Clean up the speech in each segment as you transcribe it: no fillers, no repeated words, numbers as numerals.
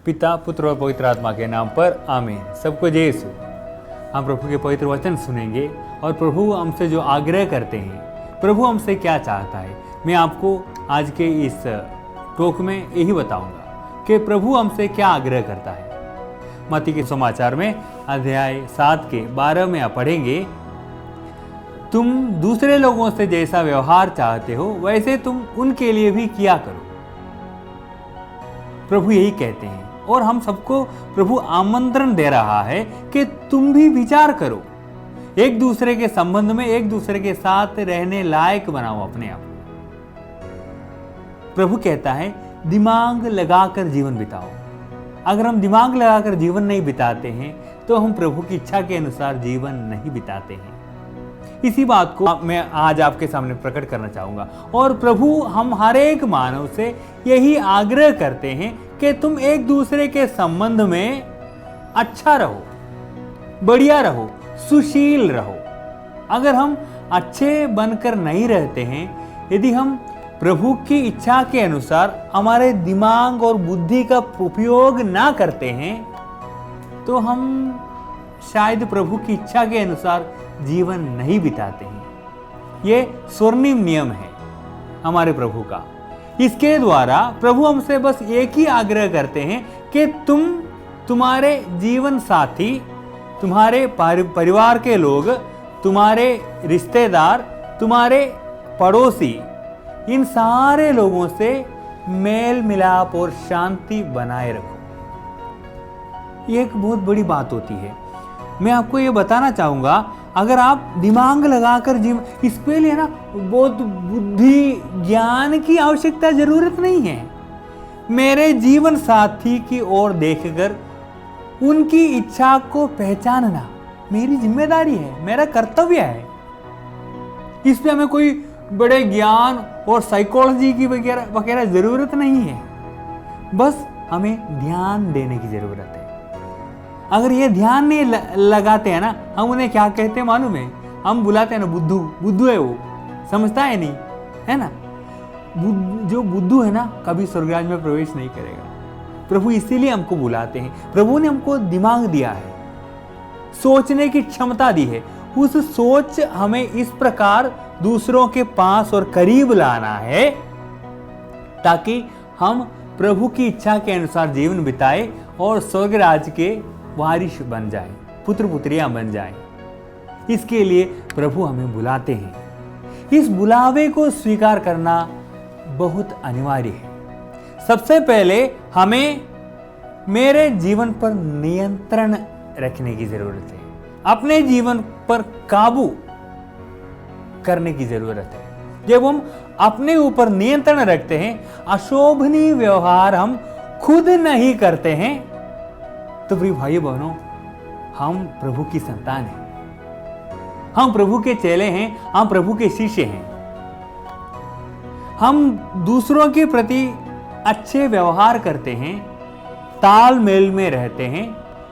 पिता, पुत्र और पवित्र आत्मा के नाम पर आमीन। सबको जय यीशु। हम प्रभु के पवित्र वचन सुनेंगे और प्रभु हमसे जो आग्रह करते हैं, प्रभु हमसे क्या चाहता है, मैं आपको आज के इस टॉक में यही बताऊंगा कि प्रभु हमसे क्या आग्रह करता है। मत्ती के समाचार में अध्याय 7 के 12 में आप पढ़ेंगे, तुम दूसरे लोगों से जैसा व्यवहार चाहते हो वैसे तुम उनके लिए भी किया करो। प्रभु यही कहते हैं और हम सबको प्रभु आमंत्रण दे रहा है कि तुम भी विचार करो, एक दूसरे के संबंध में एक दूसरे के साथ रहने लायक बनाओ अपने आप को। प्रभु कहता है दिमाग लगाकर जीवन बिताओ। अगर हम दिमाग लगाकर जीवन नहीं बिताते हैं तो हम प्रभु की इच्छा के अनुसार जीवन नहीं बिताते हैं। इसी बात को मैं आज आपके सामने प्रकट करना चाहूंगा। और प्रभु हम हर एक मानव से यही आग्रह करते हैं कि तुम एक दूसरे के संबंध में अच्छा रहो, बढ़िया रहो, सुशील रहो। अगर हम अच्छे बनकर नहीं रहते हैं, यदि हम प्रभु की इच्छा के अनुसार हमारे दिमाग और बुद्धि का उपयोग ना करते हैं, तो हम शायद प्रभु की इच्छा के अनुसार जीवन नहीं बिताते हैं। ये स्वर्णिम नियम है हमारे प्रभु का। इसके द्वारा प्रभु हमसे बस एक ही आग्रह करते हैं कि तुम्हारे जीवन साथी, तुम्हारे परिवार के लोग, तुम्हारे रिश्तेदार, तुम्हारे पड़ोसी, इन सारे लोगों से मेल मिलाप और शांति बनाए रखो। ये एक बहुत बड़ी बात होती है। मैं आपको ये बताना चाहूंगा, अगर आप दिमाग लगाकर जीवन, इसके लिए ना बहुत बुद्धि ज्ञान की आवश्यकता जरूरत नहीं है। मेरे जीवन साथी की ओर देखकर उनकी इच्छा को पहचानना मेरी जिम्मेदारी है, मेरा कर्तव्य है। इसमें हमें कोई बड़े ज्ञान और साइकोलॉजी की वगैरह जरूरत नहीं है। बस हमें ध्यान देने की जरूरत है। अगर ये ध्यान नहीं लगाते हैं ना, हम उन्हें क्या कहते हैं मालूम है? हम बुलाते हैं ना बुद्धू। बुद्धू है वो, समझता है नहीं, है ना? जो बुद्धू है ना, कभी स्वर्गराज में प्रवेश नहीं करेगा। प्रभु इसीलिए हमको बुलाते हैं। प्रभु ने हमको दिमाग दिया है, सोचने की क्षमता दी है। उस सोच हमें इस प्रकार दूसरों के पास और करीब लाना है ताकि हम प्रभु की इच्छा के अनुसार जीवन बिताए और स्वर्गराज के वारिस बन जाए, पुत्र पुत्रियां बन जाए। इसके लिए प्रभु हमें बुलाते हैं। इस बुलावे को स्वीकार करना बहुत अनिवार्य है। सबसे पहले हमें मेरे जीवन पर नियंत्रण रखने की जरूरत है, अपने जीवन पर काबू करने की जरूरत है। जब हम अपने ऊपर नियंत्रण रखते हैं, अशोभनीय व्यवहार हम खुद नहीं करते हैं, तो प्रिय भाइयों बहनों, हम प्रभु की संतान हैं, हम प्रभु के चेले हैं, हम प्रभु के शिष्य हैं। हम दूसरों के प्रति अच्छे व्यवहार करते हैं, तालमेल में रहते हैं,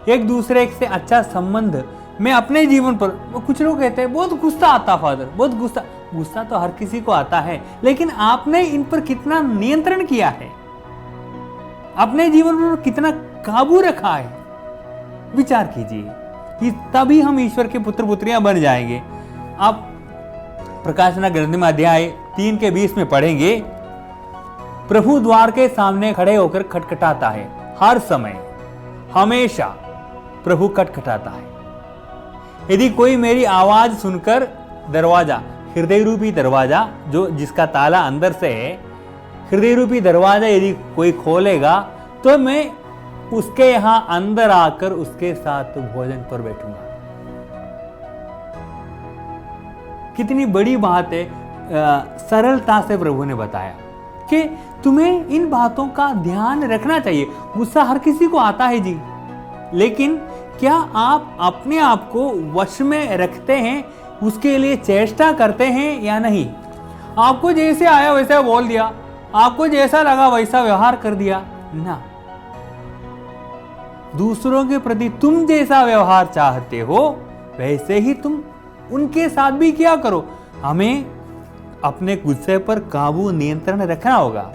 एक दूसरे से अच्छा संबंध। मैं अपने जीवन पर, कुछ लोग कहते हैं बहुत गुस्सा आता फादर, बहुत गुस्सा तो हर किसी को आता है, लेकिन आपने इन पर कितना नियंत्रण किया है, अपने जीवन पर कितना काबू रखा है, विचार कीजिए कि तभी हम ईश्वर के पुत्र पुत्रियां बन जाएंगे। आप प्रकाशना ग्रंथ में अध्याय 3 के 20 में पढ़ेंगे, प्रभु द्वार के सामने खड़े होकर खटखटाता है। हर समय, हमेशा प्रभु खटखटाता है। यदि कोई मेरी आवाज सुनकर दरवाजा, हृदय रूपी दरवाजा जो जिसका ताला अंदर से है, हृदय रूपी दरवाजा यदि कोई खोलेगा तो मैं उसके यहां अंदर आकर उसके साथ भोजन पर बैठूंगा। कितनी बड़ी बात है। सरलता से प्रभु ने बताया कि तुम्हें इन बातों का ध्यान रखना चाहिए। गुस्सा हर किसी को आता है जी, लेकिन क्या आप अपने आप को वश में रखते हैं, उसके लिए चेष्टा करते हैं या नहीं? आपको जैसे आया वैसा बोल दिया, आपको जैसा लगा वैसा व्यवहार कर दिया ना। दूसरों के प्रति तुम जैसा व्यवहार चाहते हो वैसे ही तुम उनके साथ भी किया करो। हमें अपने गुस्से पर काबू, नियंत्रण रखना होगा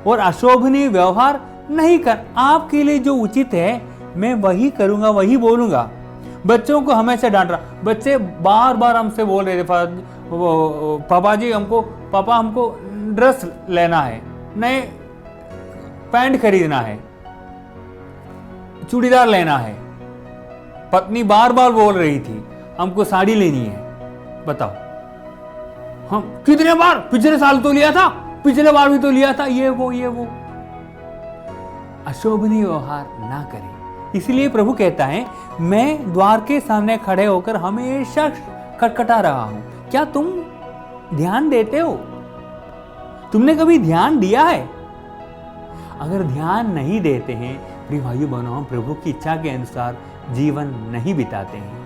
और अशोभनीय व्यवहार नहीं कर, आपके लिए जो उचित है मैं वही करूंगा, वही बोलूंगा। बच्चों को हमेशा डांट रहा, बच्चे बार बार हमसे बोल रहे थे पापा जी पापा हमको ड्रेस लेना है, नए पैंट खरीदना है, चूड़ीदार लेना है। पत्नी बार बार बोल रही थी हमको साड़ी लेनी है। बताओ, हम कितने बार, पिछले साल तो लिया था, पिछले बार भी तो लिया था, ये वो। अशोभनीय व्यवहार ना करें। इसलिए प्रभु कहता है मैं द्वार के सामने खड़े होकर हमेशा खटखटा रहा हूं। क्या तुम ध्यान देते हो? तुमने कभी ध्यान दिया है? अगर ध्यान नहीं देते हैं प्रिय भाइयों बहनों, हम प्रभु की इच्छा के अनुसार जीवन नहीं बिताते हैं।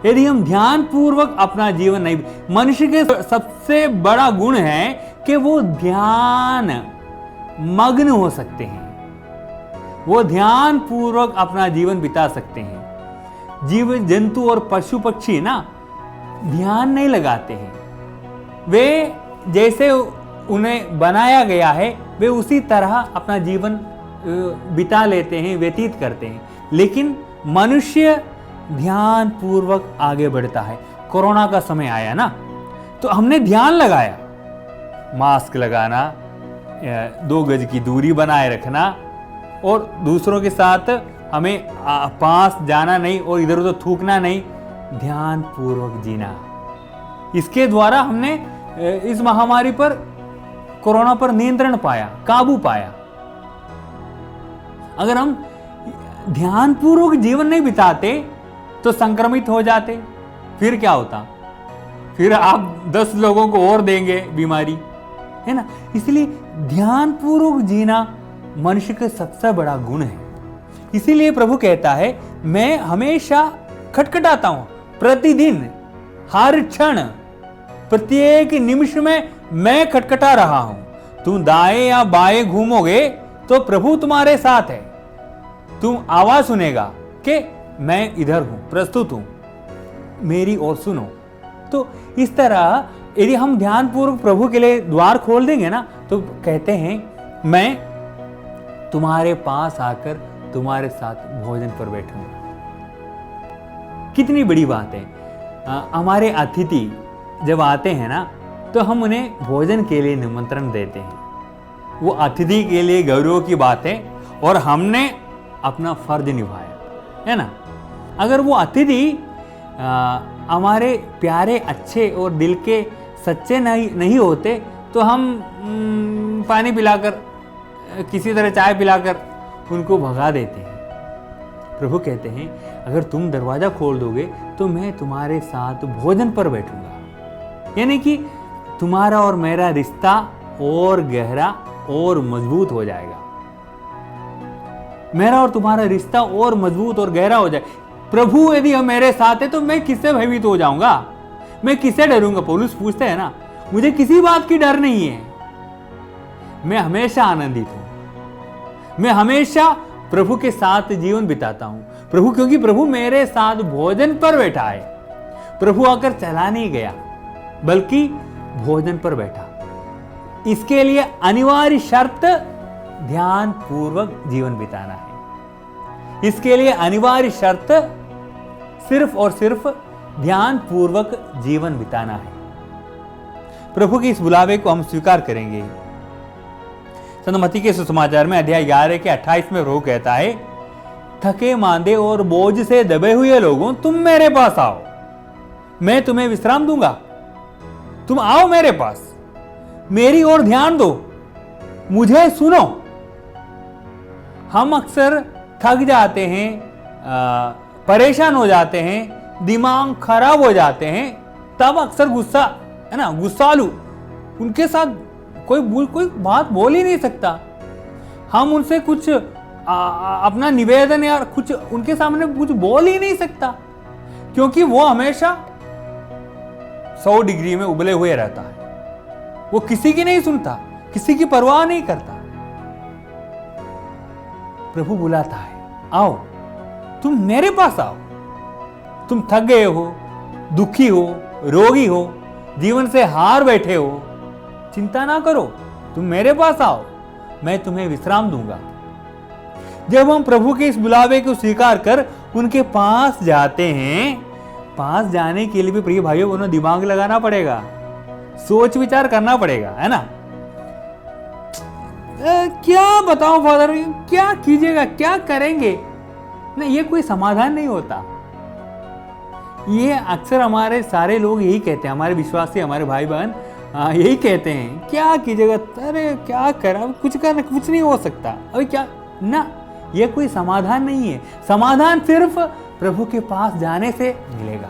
यदि हम ध्यान पूर्वक अपना जीवन नहीं, मनुष्य के सबसे बड़ा गुण है कि वो ध्यान मग्न हो सकते हैं, वो ध्यान पूर्वक अपना जीवन बिता सकते हैं। जीव जंतु और पशु पक्षी ना ध्यान नहीं लगाते हैं, वे जैसे उन्हें बनाया गया है वे उसी तरह अपना जीवन बिता लेते हैं, व्यतीत करते हैं। लेकिन मनुष्य ध्यान पूर्वक आगे बढ़ता है। कोरोना का समय आया ना, तो हमने ध्यान लगाया, मास्क लगाना, 2 गज की दूरी बनाए रखना और दूसरों के साथ हमें पास जाना नहीं और इधर उधर थूकना नहीं, ध्यान पूर्वक जीना। इसके द्वारा हमने इस महामारी पर, कोरोना पर नियंत्रण पाया, काबू पाया। अगर हम ध्यान पूर्वक जीवन नहीं बिताते तो संक्रमित हो जाते, फिर क्या होता? फिर आप 10 लोगों को और देंगे बीमारी, है ना। इसलिए ध्यान पूर्वक जीना मनुष्य का सबसे बड़ा गुण है। इसीलिए प्रभु कहता है मैं हमेशा खटखटाता हूं, प्रतिदिन, हर क्षण, प्रत्येक निमिष में मैं खटखटा रहा हूं। तुम दाएं या बाएं घूमोगे तो प्रभु तुम्हारे साथ है। तुम आवाज सुनेगा कि मैं इधर हूं, प्रस्तुत हूं, मेरी ओर सुनो। तो इस तरह यदि हम ध्यान पूर्वक प्रभु के लिए द्वार खोल देंगे ना, तो कहते हैं मैं तुम्हारे पास आकर तुम्हारे साथ भोजन पर बैठूंगा। कितनी बड़ी बात है। हमारे अतिथि जब आते हैं ना, तो हम उन्हें भोजन के लिए निमंत्रण देते हैं। वो अतिथि के लिए गौरव की बात है और हमने अपना फर्ज निभाया, है ना। अगर वो अतिथि हमारे प्यारे, अच्छे और दिल के सच्चे नहीं होते तो हम पानी पिलाकर, किसी तरह चाय पिलाकर उनको भगा देते हैं। प्रभु कहते हैं अगर तुम दरवाजा खोल दोगे तो मैं तुम्हारे साथ भोजन पर बैठूंगा। यानी कि तुम्हारा और मेरा रिश्ता और गहरा और मजबूत हो जाएगा। मेरा और तुम्हारा रिश्ता और मजबूत और गहरा हो जाए। प्रभु यदि मेरे साथ है तो मैं किससे भयभीत हो जाऊंगा? मैं किससे डरूंगा? पौलुस पूछते हैं ना, मुझे किसी बात की डर नहीं है। मैं हमेशा आनंदित हूं। मैं हमेशा प्रभु के साथ जीवन बिताता हूं। प्रभु, क्योंकि प्रभु मेरे साथ भोजन पर बैठा है। प्रभु आकर चला नहीं गया बल्कि भोजन पर बैठा। इसके लिए अनिवार्य शर्त ध्यान पूर्वक जीवन बिताना है। इसके लिए अनिवार्य शर्त सिर्फ और सिर्फ ध्यान पूर्वक जीवन बिताना है। प्रभु के इस बुलावे को हम स्वीकार करेंगे। संत मत्ती के सुसमाचार में अध्याय 11 के 28 में प्रभु कहता है, थके मांदे और बोझ से दबे हुए लोगों, तुम मेरे पास आओ, मैं तुम्हें विश्राम दूंगा। तुम आओ मेरे पास, मेरी ओर ध्यान दो, मुझे सुनो। हम अक्सर थक जाते हैं, परेशान हो जाते हैं, दिमाग खराब हो जाते हैं, तब अक्सर गुस्सा, है ना, गुस्सालू, उनके साथ कोई बात बोल ही नहीं सकता। हम उनसे कुछ अपना निवेदन या कुछ उनके सामने कुछ बोल ही नहीं सकता, क्योंकि वो हमेशा 100 डिग्री में उबले हुए रहता है। वो किसी की नहीं सुनता, किसी की परवाह नहीं करता। प्रभु बुलाता है, आओ, तुम मेरे पास आओ। तुम थक गए हो, दुखी हो, रोगी हो, जीवन से हार बैठे हो, चिंता ना करो, तुम मेरे पास आओ। मैं तुम्हें विश्राम दूंगा। जब हम प्रभु के इस बुलावे को स्वीकार कर उनके पास जाते हैं, पास जाने के लिए भी प्रिय भाइयों बहनों दिमाग लगाना पड़ेगा, सोच विचार करना पड़ेगा, है ना। क्या बताऊं फादर, क्या कीजिएगा, क्या करेंगे, नहीं ये कोई समाधान नहीं होता। ये अक्सर हमारे सारे लोग यही कहते हैं, हमारे विश्वासी, हमारे भाई बहन यही कहते हैं, क्या कीजिएगा, अरे क्या करा, कुछ नहीं हो सकता, अभी क्या ना, ये कोई समाधान नहीं है। समाधान सिर्फ प्रभु के पास जाने से मिलेगा।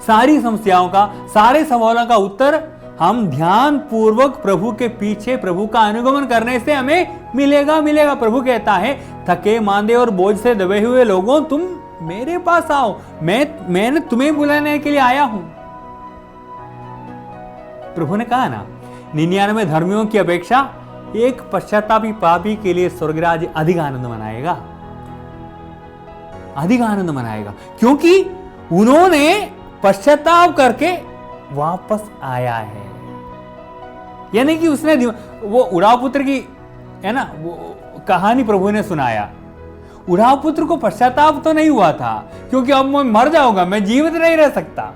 सारी समस्याओं का, सारे सवालों का उत्तर हम ध्यान पूर्वक प्रभु के पीछे प्रभु का अनुगमन करने से हमें मिलेगा। प्रभु कहता है, थके मांदे और बोझ से दबे हुए लोगों, तुम मेरे पास आओ, मैंने तुम्हें बुलाने के लिए आया हूं। प्रभु ने कहा ना, 99 धर्मियों की अपेक्षा एक पश्चातापी पापी के लिए स्वर्गराज अधिक आनंद मनाएगा, क्योंकि उन्होंने पश्चाताप करके वापस आया है। यानी कि उसने वो उड़ाव पुत्र की, है ना, वो कहानी प्रभु ने सुनाया। उड़ाव पुत्र को पश्चाताप तो नहीं हुआ था, क्योंकि अब मैं मर जाऊंगा, मैं जीवित नहीं रह सकता,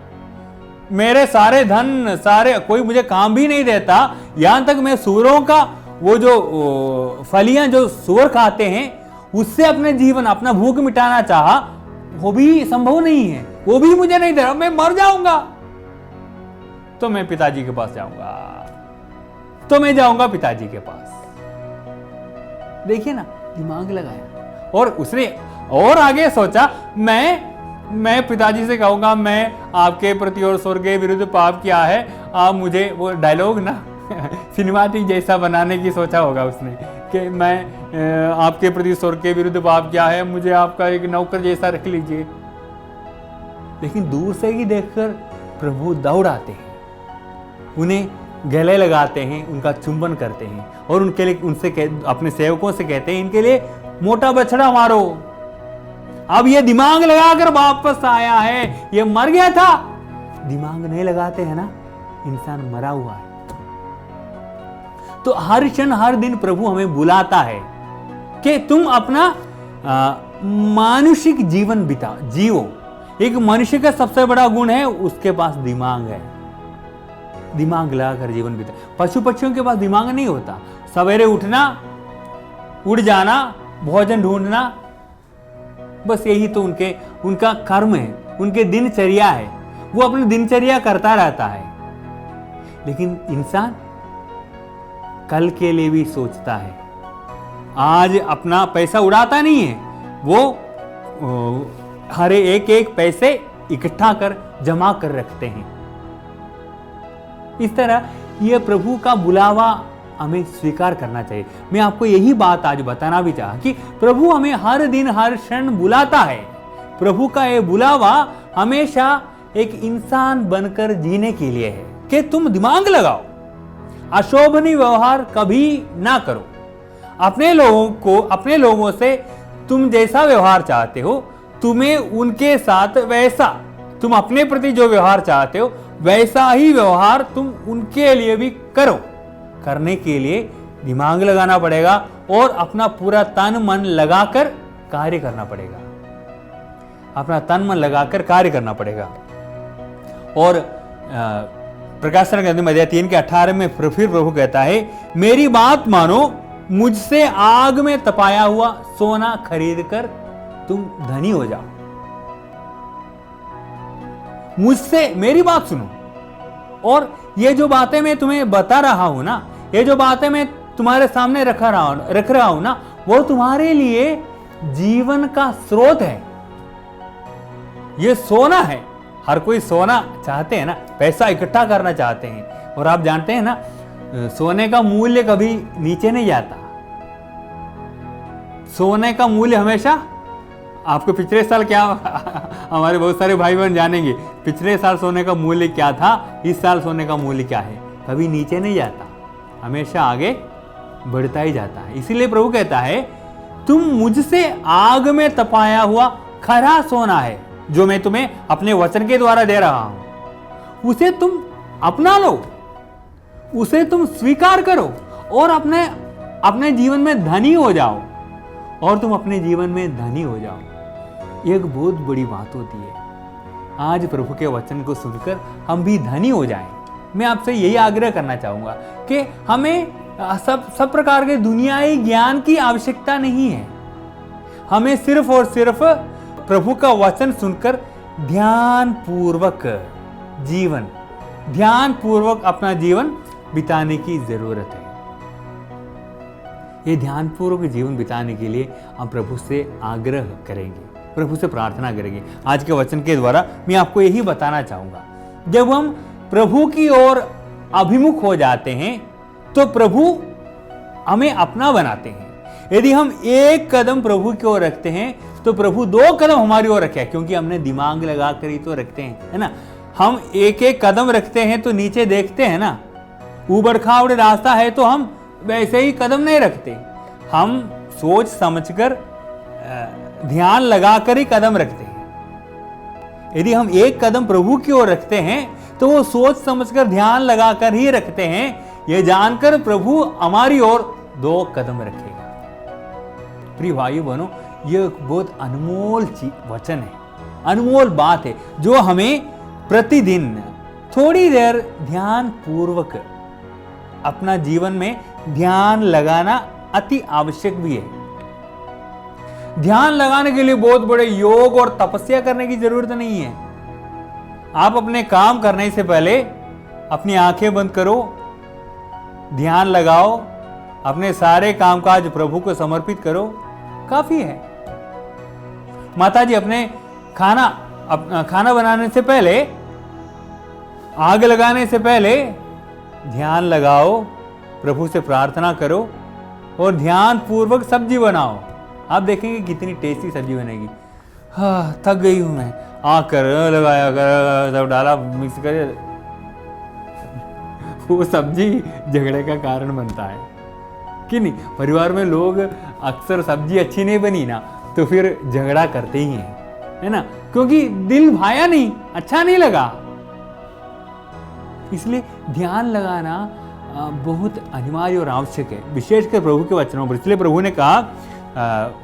मेरे सारे धन, सारे कोई मुझे काम भी नहीं देता, यहां तक मैं सूअरों का वो जो फलियां जो सूअर खाते हैं उससे अपने जीवन, अपना भूख मिटाना चाहा, वो भी संभव नहीं है, वो भी मुझे नहीं दे रहा, मैं मर जाऊंगा। तो मैं पिताजी के पास जाऊंगा, तो मैं जाऊंगा पिताजी के पास। देखिए ना, दिमाग लगाया, और उसने और आगे सोचा, मैं पिताजी से कहूंगा, मैं आपके प्रति और स्वर्ग के विरुद्ध पाप किया है, आप मुझे, वो डायलॉग ना सिनेमैटिक जैसा बनाने की सोचा होगा उसने, कि मैं आपके प्रति स्वर्ग के विरुद्ध पाप किया है, मुझे आपका एक नौकर जैसा रख लीजिए। लेकिन दूर से ही देखकर प्रभु दौड़ आते हैं, उन्हें गले लगाते हैं, उनका चुंबन करते हैं, और उनके लिए अपने सेवकों से कहते हैं, इनके लिए मोटा बछड़ा मारो। अब ये दिमाग लगाकर वापस आया है, ये मर गया था। दिमाग नहीं लगाते हैं ना, इंसान मरा हुआ है। तो हर क्षण हर दिन प्रभु हमें बुलाता है कि तुम अपना मानुषिक जीवन जियो। एक मनुष्य का सबसे बड़ा गुण है, उसके पास दिमाग है, दिमाग लगाकर जीवन बिता। पशु पक्षियों के पास दिमाग नहीं होता, सवेरे उठना, उड़ जाना, भोजन ढूंढना, बस यही तो उनका कर्म है, उनके दिनचर्या है, वो अपनी दिनचर्या करता रहता है। लेकिन इंसान कल के लिए भी सोचता है, आज अपना पैसा उड़ाता नहीं है, वो हर एक पैसे इकट्ठा कर जमा कर रखते हैं। इस तरह यह प्रभु का बुलावा हमें स्वीकार करना चाहिए। मैं आपको यही बात आज बताना भी चाहा कि प्रभु हमें हर दिन हर क्षण बुलाता है। प्रभु का यह बुलावा हमेशा एक इंसान बनकर जीने के लिए है कि तुम दिमाग लगाओ, अशोभनीय व्यवहार कभी ना करो, अपने लोगों से तुम जैसा व्यवहार चाहते हो, तुम्हें उनके साथ वैसा, तुम अपने प्रति जो व्यवहार चाहते हो वैसा ही व्यवहार तुम उनके लिए भी करो। करने के लिए दिमाग लगाना पड़ेगा और अपना पूरा तन मन लगाकर कार्य करना पड़ेगा, अपना तन मन लगाकर कार्य करना पड़ेगा। और प्रकाशन ग्रंथ अध्याय 3 के 18 में फिर प्रभु कहता है, मेरी बात मानो, मुझसे आग में तपाया हुआ सोना खरीद कर तुम धनी हो जाओ। मुझसे मेरी बात सुनो, और ये जो बातें मैं तुम्हें बता रहा हूं ना, ये जो बातें मैं तुम्हारे सामने रख रहा हूं ना, वो तुम्हारे लिए जीवन का स्रोत है। ये सोना है, हर कोई सोना चाहते हैं ना, पैसा इकट्ठा करना चाहते हैं। और आप जानते हैं ना, सोने का मूल्य कभी नीचे नहीं जाता, सोने का मूल्य हमेशा, आपको पिछले साल क्या हमारे बहुत सारे भाई बहन जानेंगे, पिछले साल सोने का मूल्य क्या था, इस साल सोने का मूल्य क्या है, कभी नीचे नहीं जाता, हमेशा आगे बढ़ता ही जाता है। इसीलिए प्रभु कहता है, तुम मुझसे आग में तपाया हुआ खरा सोना है जो मैं तुम्हें अपने वचन के द्वारा दे रहा हूं, उसे तुम अपना लो, उसे तुम स्वीकार करो और अपने अपने जीवन में धनी हो जाओ, और तुम अपने जीवन में धनी हो जाओ। ये एक बहुत बड़ी बात होती है। आज प्रभु के वचन को सुनकर हम भी धनी हो जाएं। मैं आपसे यही आग्रह करना चाहूंगा कि हमें सब प्रकार के दुनियाई ज्ञान की आवश्यकता नहीं है। हमें सिर्फ और सिर्फ प्रभु का वचन सुनकर ध्यान पूर्वक अपना जीवन बिताने की जरूरत है। ये ध्यान पूर्वक जीवन बिताने के लिए हम प्रभु से आग्रह करेंगे, प्रभु से प्रार्थना करेंगे। आज के वचन के द्वारा मैं आपको यही बताना चाहूंगा, जब हम प्रभु की ओर अभिमुख हो जाते हैं तो प्रभु हमें अपना बनाते हैं। यदि हम एक कदम प्रभु की ओर रखते हैं तो प्रभु 2 कदम हमारी ओर रखे, क्योंकि हमने दिमाग लगा कर ही तो रखते हैं, है ना। हम एक एक कदम रखते हैं तो नीचे देखते हैं ना, ऊबड़ खाबड़ रास्ता है तो हम वैसे ही कदम नहीं रखते, हम सोच समझकर ध्यान लगाकर ही कदम रखते हैं। यदि हम एक कदम प्रभु की ओर रखते हैं तो वो सोच समझकर ध्यान लगाकर ही रखते हैं, ये जानकर प्रभु हमारी ओर 2 कदम रखेगा। प्रिय भाई बहनों, ये बहुत अनमोल वचन है, अनमोल बात है, जो हमें प्रतिदिन थोड़ी देर ध्यान पूर्वक अपना जीवन में ध्यान लगाना अति आवश्यक भी है। ध्यान लगाने के लिए बहुत बड़े योग और तपस्या करने की जरूरत नहीं है। आप अपने काम करने से पहले अपनी आंखें बंद करो, ध्यान लगाओ, अपने सारे कामकाज प्रभु को समर्पित करो, काफी है। माताजी अपने खाना बनाने से पहले, आग लगाने से पहले ध्यान लगाओ, प्रभु से प्रार्थना करो और ध्यान पूर्वक सब्जी बनाओ। आप देखेंगे कितनी टेस्टी सब्जी बनेगी। हाँ, थक गई हूं मैं, आकर लगाया सब डाला, मिक्स कर, वो सब्जी झगड़े का कारण बनता है कि नहीं। परिवार में लोग अक्सर सब्जी अच्छी नहीं बनी ना तो फिर झगड़ा करते ही हैं, है ना, क्योंकि दिल भाया नहीं, अच्छा नहीं लगा। इसलिए ध्यान लगाना बहुत अनिवार्य और आवश्यक है, विशेषकर प्रभु के वचनों पर। इसलिए प्रभु ने कहा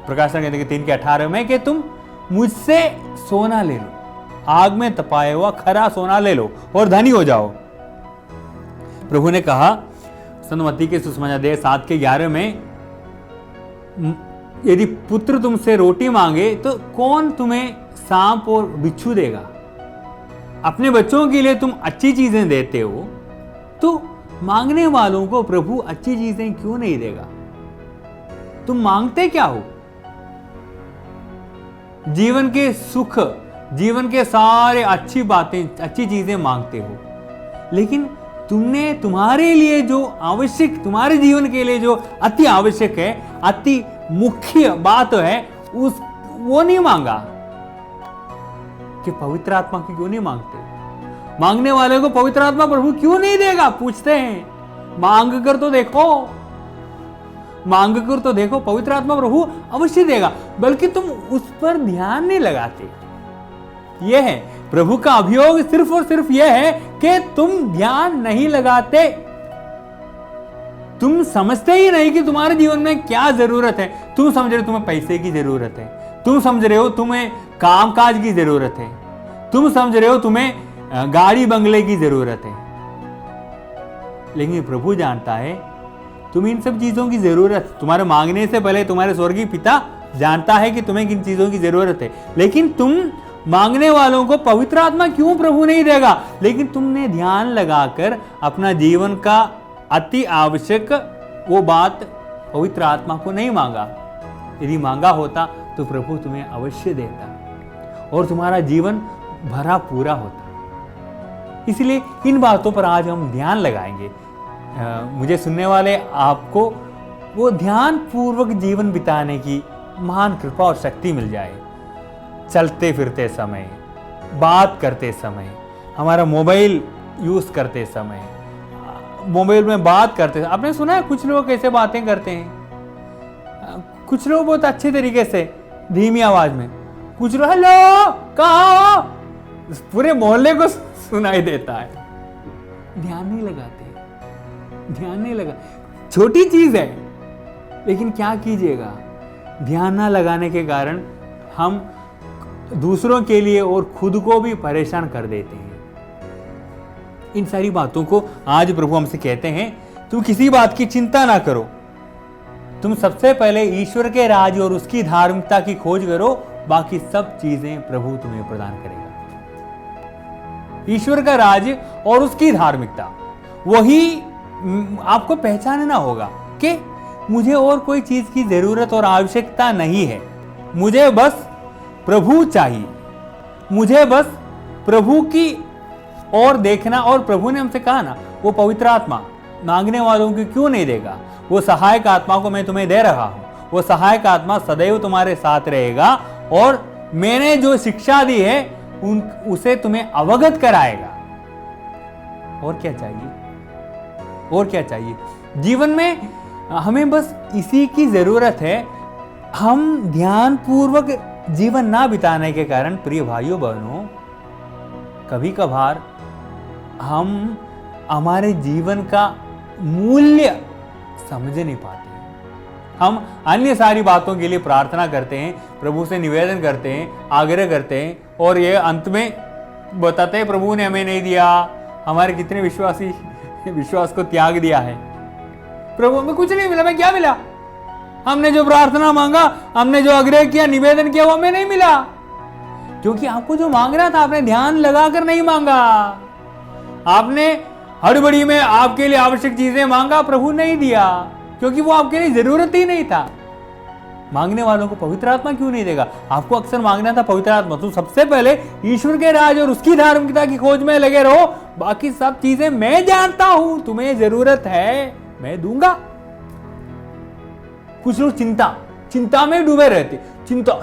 प्रकाशन 3:18 में कि तुम मुझसे सोना ले लो, आग में तपाया हुआ खरा सोना ले लो और धनी हो जाओ। प्रभु ने कहा संत मत्ती के सुसमाचार 7:11 में, यदि पुत्र तुमसे रोटी मांगे तो कौन तुम्हें सांप और बिच्छू देगा। अपने बच्चों के लिए तुम अच्छी चीजें देते हो तो मांगने वालों को प्रभु अच्छी चीजें क्यों नहीं देगा। तुम मांगते क्या हो? जीवन के सुख, जीवन के सारे अच्छी बातें, अच्छी चीजें मांगते हो, लेकिन तुमने तुम्हारे लिए जो आवश्यक, तुम्हारे जीवन के लिए जो अति आवश्यक है, अति मुख्य बात है, वो नहीं मांगा। कि पवित्र आत्मा की क्यों नहीं मांगते? मांगने वाले को पवित्र आत्मा प्रभु क्यों नहीं देगा? पूछते हैं। मांग कर तो देखो, मांग कर तो देखो, पवित्र आत्मा प्रभु अवश्य देगा, बल्कि तुम उस पर ध्यान नहीं लगाते। यह है प्रभु का अभियोग, सिर्फ और सिर्फ यह है कि तुम ध्यान नहीं लगाते। तुम समझते ही नहीं कि तुम्हारे जीवन में क्या जरूरत है। तुम समझ रहे हो तुम्हें पैसे की जरूरत है, तुम समझ रहे हो तुम्हें कामकाज की जरूरत है, तुम समझ रहे हो तुम्हें गाड़ी बंगले की जरूरत है, लेकिन प्रभु जानता है तुम इन सब चीजों की जरूरत, तुम्हारे मांगने से पहले तुम्हारे स्वर्गीय पिता जानता है कि तुम्हें किन चीजों की जरूरत है, लेकिन तुम मांगने वालों को पवित्र आत्मा क्यों प्रभु नहीं देगा? लेकिन तुमने ध्यान लगाकर अपना जीवन का अति आवश्यक वो बात पवित्र आत्मा को नहीं मांगा। यदि मांगा होता तो प्रभु तुम्हें अवश्य देता और तुम्हारा जीवन भरा पूरा होता। इसलिए इन बातों पर आज हम ध्यान लगाएंगे। मुझे सुनने वाले आपको वो ध्यान पूर्वक जीवन बिताने की महान कृपा और शक्ति मिल जाए। चलते फिरते समय, बात करते समय, हमारा मोबाइल यूज करते समय, मोबाइल में बात करते समय, आपने सुना है कुछ लोग कैसे बातें करते हैं? कुछ लोग बहुत अच्छे तरीके से धीमी आवाज में, कुछ लोग हेलो कहाँ हो, पूरे मोहल्ले को सुनाई देता है। ध्यान नहीं लगाते, ध्यान नहीं लगा। छोटी चीज है, लेकिन क्या कीजिएगा, ध्यान ना लगाने के कारण हम दूसरों के लिए और खुद को भी परेशान कर देते हैं। इन सारी बातों को आज प्रभु हमसे कहते हैं, तुम किसी बात की चिंता ना करो, तुम सबसे पहले ईश्वर के राज और उसकी धार्मिकता की खोज करो, बाकी सब चीजें प्रभु तुम्हें प्रदान करेगा। ईश्वर का राज और उसकी धार्मिकता, वही आपको पहचानना होगा कि मुझे और कोई चीज की जरूरत और आवश्यकता नहीं है, मुझे बस प्रभु चाहिए, मुझे बस प्रभु की और देखना। और प्रभु ने हमसे कहा ना, वो पवित्र आत्मा मांगने वालों की क्यों नहीं देगा, वो सहायक आत्मा को मैं तुम्हें दे रहा हूं, वो सहायक आत्मा सदैव तुम्हारे साथ रहेगा और मैंने जो शिक्षा दी है उसे तुम्हें अवगत कराएगा। और क्या चाहिए, और क्या चाहिए जीवन में, हमें बस इसी की जरूरत है। हम ध्यान पूर्वक जीवन ना बिताने के कारण प्रिय भाइयों बहनों, कभी कभार हम हमारे जीवन का मूल्य समझ नहीं पाते हैं। हम अन्य सारी बातों के लिए प्रार्थना करते हैं, प्रभु से निवेदन करते हैं, आग्रह करते हैं, और ये अंत में बताते हैं प्रभु ने हमें नहीं दिया। हमारे कितने विश्वासी विश्वास को त्याग दिया है, प्रभु हमें कुछ नहीं मिला, हमें क्या मिला, हमने जो प्रार्थना मांगा, हमने जो आग्रह किया, निवेदन किया, वो हमें नहीं मिला, क्योंकि आपको जो मांग रहा था आपने ध्यान लगाकर नहीं मांगा। आपने हड़बड़ी में आपके लिए आवश्यक चीजें मांगा, प्रभु नहीं दिया, क्योंकि वो आपके लिए जरूरत ही नहीं था। मांगने वालों को पवित्र आत्मा क्यों नहीं देगा? आपको अक्सर मांगना था पवित्र आत्मा। तो सबसे पहले ईश्वर के राज और उसकी धार्मिकता की खोज में लगे रहो, बाकी सब चीजें मैं जानता हूं, तुम्हें जरूरत है मैं दूंगा। कुछ लोग चिंता में डूबे रहते,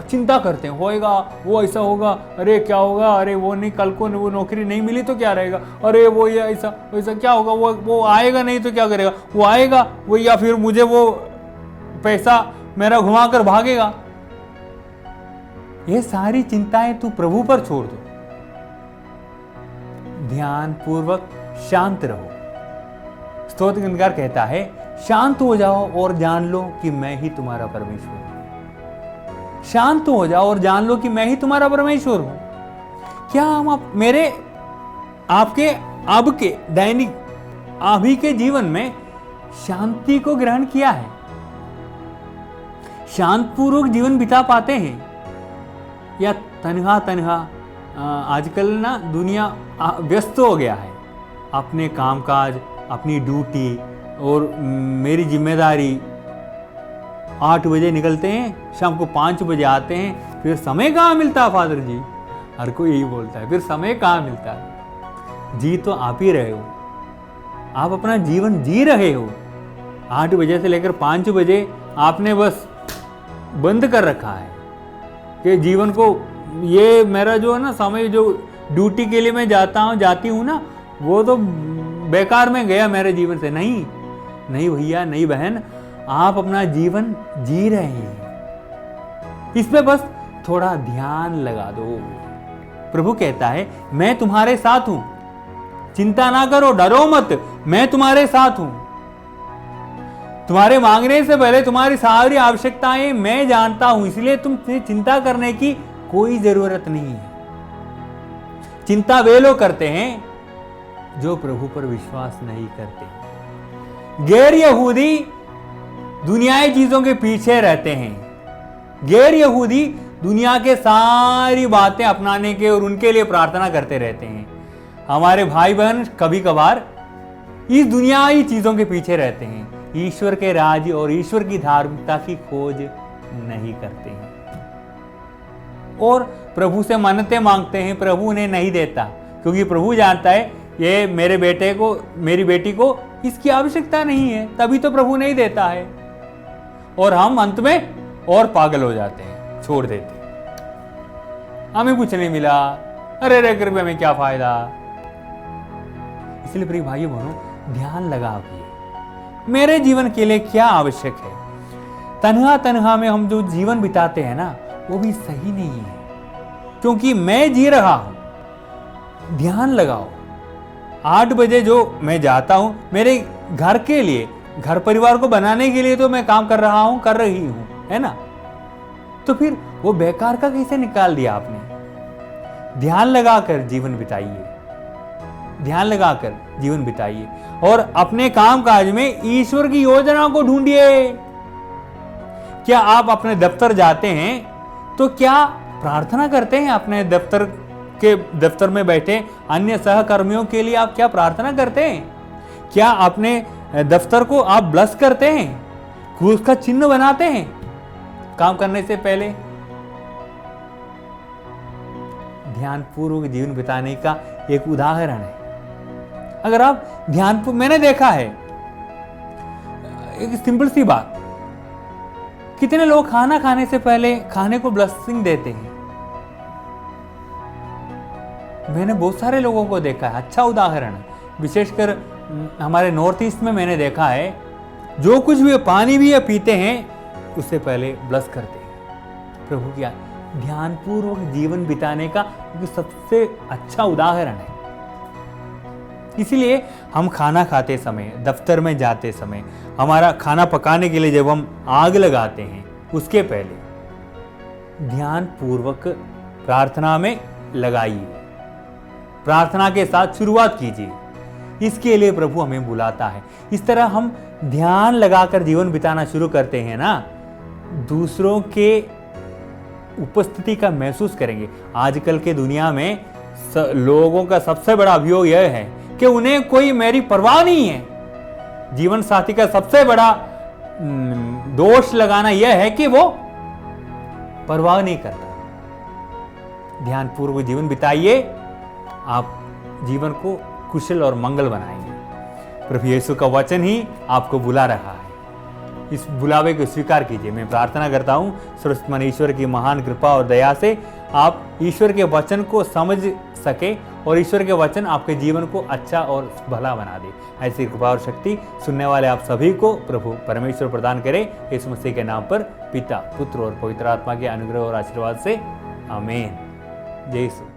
चिंता करते हैं, होएगा वो ऐसा होगा, अरे क्या होगा, अरे वो नहीं, कल को वो नौकरी नहीं मिली तो क्या रहेगा, अरे वो ये ऐसा वैसा क्या होगा, वो आएगा नहीं तो क्या करेगा, वो आएगा वो, या फिर मुझे वो पैसा मेरा घुमाकर भागेगा। ये सारी चिंताएं तू प्रभु पर छोड़ दो, ध्यान पूर्वक शांत रहो। स्तोत्र गीतकार कहता है, शांत हो जाओ और जान लो कि मैं ही तुम्हारा परमेश्वर हूं। शांत हो जाओ और जान लो कि मैं ही तुम्हारा परमेश्वर हूं। क्या हम मेरे आपके अब के दैनिक अभी के जीवन में शांति को ग्रहण किया है? शांतपूर्वक जीवन बिता पाते हैं, या तन्हा आजकल ना दुनिया व्यस्त हो गया है, अपने कामकाज, अपनी ड्यूटी और मेरी जिम्मेदारी। 8 बजे निकलते हैं, शाम को 5 बजे आते हैं, फिर समय कहाँ मिलता है फादर जी? हर कोई यही बोलता है, फिर समय कहाँ मिलता है? जी तो आप ही रहे हो, आप अपना जीवन जी रहे हो। 8 बजे से लेकर 5 बजे आपने बस बंद कर रखा है कि जीवन को, ये मेरा जो है ना समय, जो ड्यूटी के लिए मैं जाती हूँ ना, वो तो बेकार में गया मेरे जीवन से। नहीं भैया, नहीं बहन, आप अपना जीवन जी रहे हैं, इस पे बस थोड़ा ध्यान लगा दो। प्रभु कहता है, मैं तुम्हारे साथ हूं, चिंता ना करो, डरो मत, मैं तुम्हारे साथ हूं। तुम्हारे मांगने से पहले तुम्हारी सारी आवश्यकताएं मैं जानता हूं, इसलिए तुमसे चिंता करने की कोई जरूरत नहीं है। चिंता वे लोग करते हैं जो प्रभु पर विश्वास नहीं करते। गैर यहूदी दुनियाई चीजों के पीछे रहते हैं। गैर यहूदी दुनिया के सारी बातें अपनाने के और उनके लिए प्रार्थना करते रहते हैं। हमारे भाई बहन कभी कभार इस दुनियाई चीजों के पीछे रहते हैं, ईश्वर के राज और ईश्वर की धार्मिकता की खोज नहीं करते हैं, और प्रभु से मन्नतें मांगते हैं, प्रभु उन्हें नहीं देता, क्योंकि प्रभु जानता है ये मेरे बेटे को, मेरी बेटी को इसकी आवश्यकता नहीं है, तभी तो प्रभु नहीं देता है। और हम अंत में और पागल हो जाते हैं, छोड़ देते हैं, हमें कुछ नहीं मिला, अरे रह कर भी हमें क्या फायदा। इसलिए प्रिय भाइयों बहनों, ध्यान लगाइए, मेरे जीवन के लिए क्या आवश्यक है। तन्हा में हम जो जीवन बिताते हैं ना, वो भी सही नहीं है, क्योंकि मैं जी रहा हूं। ध्यान लगाओ, 8 बजे जो मैं जाता हूं, मेरे घर के लिए, घर परिवार को बनाने के लिए तो मैं काम कर रहा हूं, कर रही हूं, है ना? तो फिर वो बेकार का कैसे निकाल दिया आपने? ध्यान लगाकर जीवन बिताइए, ध्यान लगाकर जीवन बिताइए और अपने काम काज में ईश्वर की योजना को ढूंढिए। क्या आप अपने दफ्तर जाते हैं तो क्या प्रार्थना करते हैं? अपने दफ्तर में बैठे अन्य सहकर्मियों के लिए आप क्या प्रार्थना करते हैं? क्या अपने दफ्तर को आप ब्लेस करते हैं, क्रूस का चिन्ह बनाते हैं काम करने से पहले? ध्यानपूर्वक जीवन बिताने का एक उदाहरण है। अगर आप मैंने देखा है एक सिंपल सी बात, कितने लोग खाना खाने से पहले खाने को ब्लेसिंग देते हैं। मैंने बहुत सारे लोगों को देखा है, अच्छा उदाहरण है। विशेषकर हमारे नॉर्थ ईस्ट में मैंने देखा है, जो कुछ भी पानी भी पीते हैं उससे पहले ब्लेस करते हैं। प्रभु क्या ध्यानपूर्वक जीवन बिताने का सबसे अच्छा उदाहरण है। इसलिए हम खाना खाते समय, दफ्तर में जाते समय, हमारा खाना पकाने के लिए जब हम आग लगाते हैं उसके पहले ध्यानपूर्वक प्रार्थना में लगाइए, प्रार्थना के साथ शुरुआत कीजिए। इसके लिए प्रभु हमें बुलाता है। इस तरह हम ध्यान लगाकर जीवन बिताना शुरू करते हैं ना, दूसरों के उपस्थिति का महसूस करेंगे। आजकल के दुनिया में लोगों का सबसे बड़ा अभियोग यह है कि उन्हें कोई मेरी परवाह नहीं है। जीवन साथी का सबसे बड़ा दोष लगाना यह है कि वो परवाह नहीं करता। ध्यानपूर्वक जीवन बिताइए, आप जीवन को कुशल और मंगल बनाएंगे। प्रभु यीशु का वचन ही आपको बुला रहा है, इस बुलावे को स्वीकार कीजिए। मैं प्रार्थना करता हूँ सर्वशक्तिमान ईश्वर की महान कृपा और दया से आप ईश्वर के वचन को समझ सके और ईश्वर के वचन आपके जीवन को अच्छा और भला बना दे। ऐसी कृपा और शक्ति सुनने वाले आप सभी को प्रभु परमेश्वर प्रदान करे। यीशु मसीह के नाम पर पिता, पुत्र और पवित्र आत्मा के अनुग्रह और आशीर्वाद से आमीन। जय यीशु।